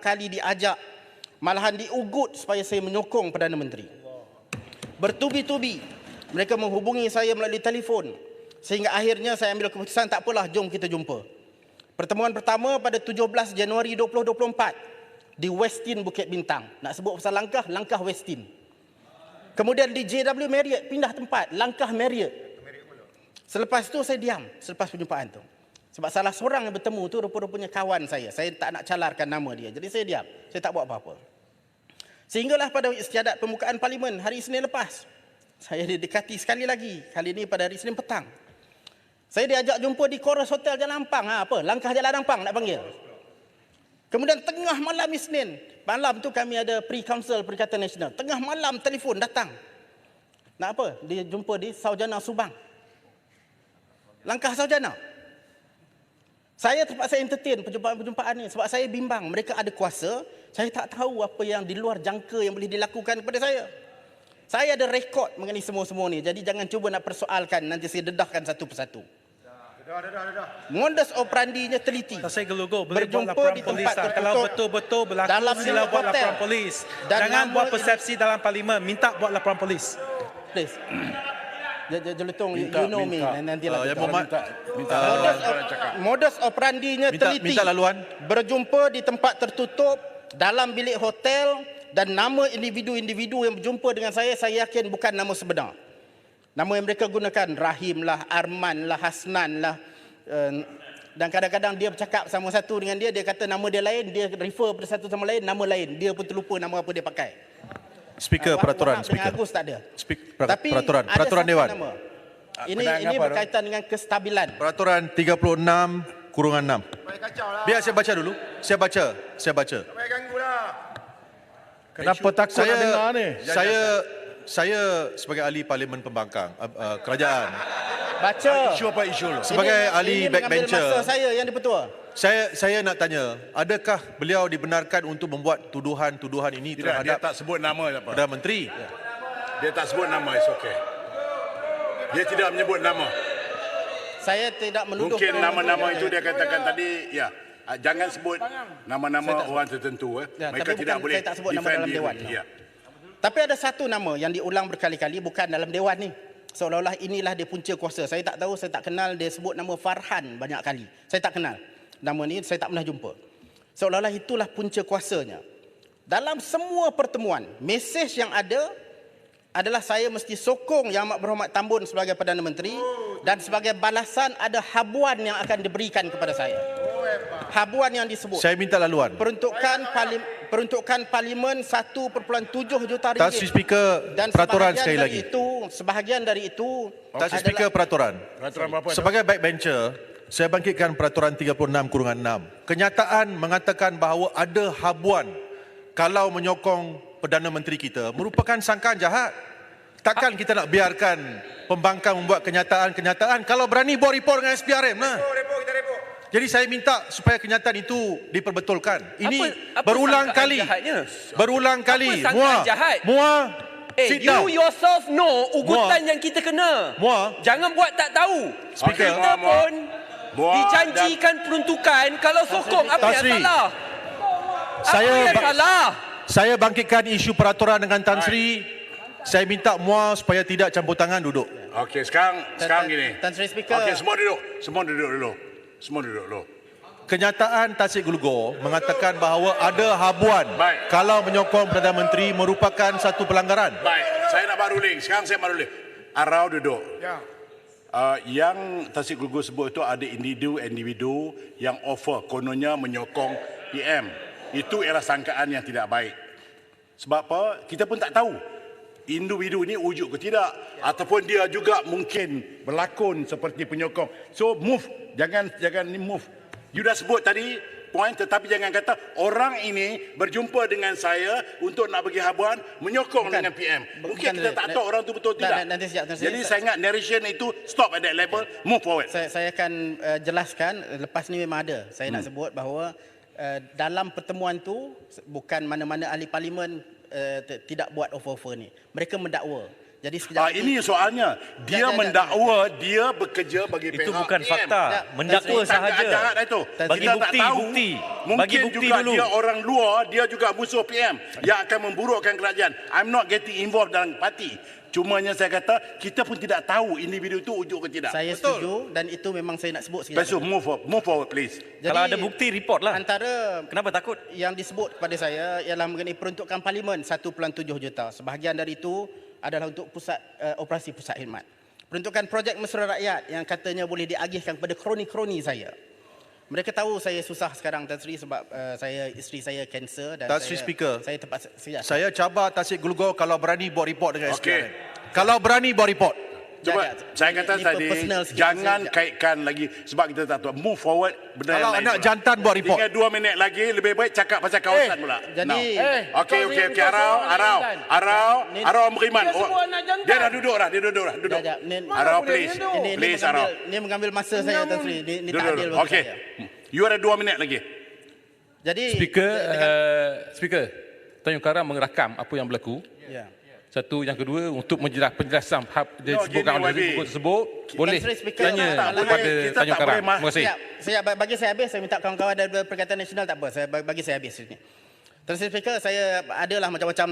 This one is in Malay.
kali diajak, malahan diugut supaya saya menyokong Perdana Menteri. Bertubi-tubi mereka menghubungi saya melalui telefon, sehingga akhirnya saya ambil keputusan, tak apalah, jom kita jumpa. Pertemuan pertama pada 17 Januari 2024 di Westin Bukit Bintang. Nak sebut pasal langkah Westin. Kemudian di JW Marriott, pindah tempat, langkah Marriott. Selepas itu saya diam, selepas perjumpaan tu. Sebab salah seorang yang bertemu tu rupa-rupanya kawan saya. Saya tak nak calarkan nama dia. Jadi saya diam, saya tak buat apa-apa. Sehinggalah pada istiadat pembukaan Parlimen hari Isnin lepas, saya didekati sekali lagi, kali ini pada hari Isnin petang. Saya diajak jumpa di Chorus Hotel Jalan Ampang. Langkah Jalan Ampang nak panggil. Kemudian tengah malam Isnin, malam tu kami ada pre-council Perikatan Nasional. Tengah malam telefon datang. Nak apa? Dia jumpa di Saujana Subang. Langkah Saujana. Saya terpaksa entertain perjumpaan-perjumpaan ni sebab saya bimbang. Mereka ada kuasa, saya tak tahu apa yang di luar jangka yang boleh dilakukan kepada saya. Saya ada rekod mengenai semua-semua ni. Jadi jangan cuba nak persoalkan, nanti saya dedahkan satu persatu. Modus operandinya teliti. Saya gelugur, boleh buat Berjumpa laporan di polis. tempat Kalau tertutup betul-betul berlaku, dalam sila buat hotel. laporan polis. Dan Jangan nama buat persepsi dalam Parlimen. Minta buat laporan polis. Please. Jelutong, you know me. Nantilah kita. Modus operandinya teliti. Minta laluan. Berjumpa di tempat tertutup dalam bilik hotel, dan nama individu-individu yang berjumpa dengan saya yakin bukan nama sebenar. Nama yang mereka gunakan Rahim lah, Arman lah, Hasnan lah. Dan kadang-kadang dia bercakap sama satu dengan dia kata nama dia lain, dia refer pada satu sama lain, nama lain. Dia pun terlupa nama apa dia pakai. Speaker peraturan. Wahab dengan Agus tak ada. Tapi Peraturan. ada Peraturan satu Dewan. nama. Ini berkaitan dengan kestabilan. Peraturan 36/6. Biar saya baca dulu. Saya baca. Kenapa takut nak dengar ni? Saya sebagai ahli Parlimen Pembangkang Kerajaan, Baca. Isu apa isu lu? sebagai ahli ini mengambil backbencher, masa saya yang dipetua. saya nak tanya, adakah beliau dibenarkan untuk membuat tuduhan-tuduhan ini Tidak, dia terhadap tak sebut nama apa. Perdana Menteri? Dia tak sebut nama, it's okay. Dia tidak menyebut nama. Saya tidak menuduh. Mungkin nama-nama itu dia katakan tadi, ya. Jangan sebut nama-nama orang tertentu. Ya, Mereka tapi tidak boleh saya tak sebut nama defend dalam diri. Dewan. Ya. Tapi ada satu nama yang diulang berkali-kali, bukan dalam Dewan ni. Seolah-olah inilah dia punca kuasa. Saya tak tahu, saya tak kenal. Dia sebut nama Farhan banyak kali. Saya tak kenal. Nama ni saya tak pernah jumpa. Seolah-olah itulah punca kuasanya. Dalam semua pertemuan, mesej yang ada adalah saya mesti sokong Yang Amat Berhormat Tambun sebagai Perdana Menteri, dan sebagai balasan ada habuan yang akan diberikan kepada saya. Habuan yang disebut. Saya minta laluan. Peruntukan Parlimen 1.7 juta Tak Sri ringgit. Speaker, Dan peraturan sekali lagi. Sebahagian dari itu Tak Sri Speaker, peraturan. Peraturan berapa? Sebagai backbencher, saya bangkitkan peraturan 36/6. Kenyataan mengatakan bahawa ada habuan kalau menyokong Perdana Menteri kita merupakan sangkaan jahat. Takkan kita nak biarkan pembangkang membuat kenyataan-kenyataan kalau berani buat report dengan SPRM lah. Jadi saya minta supaya kenyataan itu diperbetulkan. Ini apa berulang sangkaan kali. jahatnya? Berulang kali. Apa sangkaan jahat? Sit down. You yourself know ugutan yang kita kena. Jangan buat tak tahu. Speaker. Kita pun dijanjikan peruntukan kalau sokong. Apa yang Tan Sri, salah? Apa yang salah? Saya bangkitkan isu peraturan dengan Tan Sri. Saya minta MUA supaya tidak campur tangan, duduk. Okey, sekarang gini. Tan Sri Speaker. Okey, semua duduk dulu. Kenyataan Tasik Gulugor mengatakan bahawa ada habuan kalau menyokong Perdana Menteri merupakan satu pelanggaran. Baik, saya nak buat ruling. Sekarang saya buat ruling. Arau duduk. Ya. Yang Tasik Gulugor sebut itu ada individu yang offer kononnya menyokong PM. Itu ialah sangkaan yang tidak baik. Sebab apa? Kita pun tak tahu individu ini wujud ke tidak, ataupun dia juga mungkin berlakon seperti penyokong. So move, jangan ni move. You dah sebut tadi point, tetapi jangan kata orang ini berjumpa dengan saya untuk nak bagi habuan menyokong dengan PM. Mungkin kita tak tahu orang tu betul tidak. Jadi saya ingat narration itu stop at that level, move forward. Saya akan jelaskan. Lepas ni memang ada. Saya nak sebut bahawa dalam pertemuan tu bukan mana-mana ahli parlimen tidak buat offer-offer ni. Mereka mendakwa. Jadi sekejap lagi- Ini soalnya. Dia Jap. mendakwa dia bekerja bagi Itu pihak bukan PM. fakta. Mendakwa sahaja. Jahat itu. Bagi Kita tak bukti, tahu. bukti. Mungkin Bagi bukti juga dulu. dia orang luar, dia juga musuh PM yang akan memburukkan kerajaan. I'm not getting involved dalam parti. Cumanya saya kata, kita pun tidak tahu individu itu ujuk ke tidak. Saya setuju dan itu memang saya nak sebut sekejap. Lepas tu, move forward please. Jadi, Kalau ada bukti, report lah. Antara Kenapa takut? yang disebut kepada saya ialah mengenai peruntukan parlimen 1.7 juta. Sebahagian dari itu adalah untuk pusat operasi pusat khidmat. Peruntukan projek mesra rakyat yang katanya boleh diagihkan kepada kroni-kroni saya. Mereka tahu saya susah sekarang Tan Sri sebab isteri saya kanser dan Tan Sri Speaker, saya terpaksa Saya cabar Tasik Glugor kalau berani buat report dengan Okey. SPRM. Kalau berani buat report. Cuba, saya kata ini tadi, personal sikit. jangan Saya- kaitkan lagi sebab kita tak tahu. Move forward, benda Kalau yang lain anak pula. jantan buat report. Tinggal 2 minit lagi, lebih baik cakap pasal kawasan pula. jadi- Now. Okey, kau Arau, Ni- Arau beriman. Dia semua anak jantan. Dia dah duduk dah, duduk. Sekejap, ni- Arau, boleh please. dia duduk? Please, Arau. Ini mengambil masa saya Tan Sri. Ini tak adil bagi Okey. saya. You ada 2 minit lagi. Jadi Speaker, Tan Yong Karang mengerakam apa yang berlaku. ya. Satu, yang kedua untuk penjelasan dia No, disebutkan gini, oleh YB. buku tersebut, boleh Tan Sri Speaker, tanya tak boleh. kepada Kita Tan Yong tak Karang. boleh Terima kasih. Saya bagi saya habis, saya minta kawan-kawan dari Perikatan Nasional tak apa. Bagi saya habis ini. Tan Sri Speaker, saya adalah macam-macam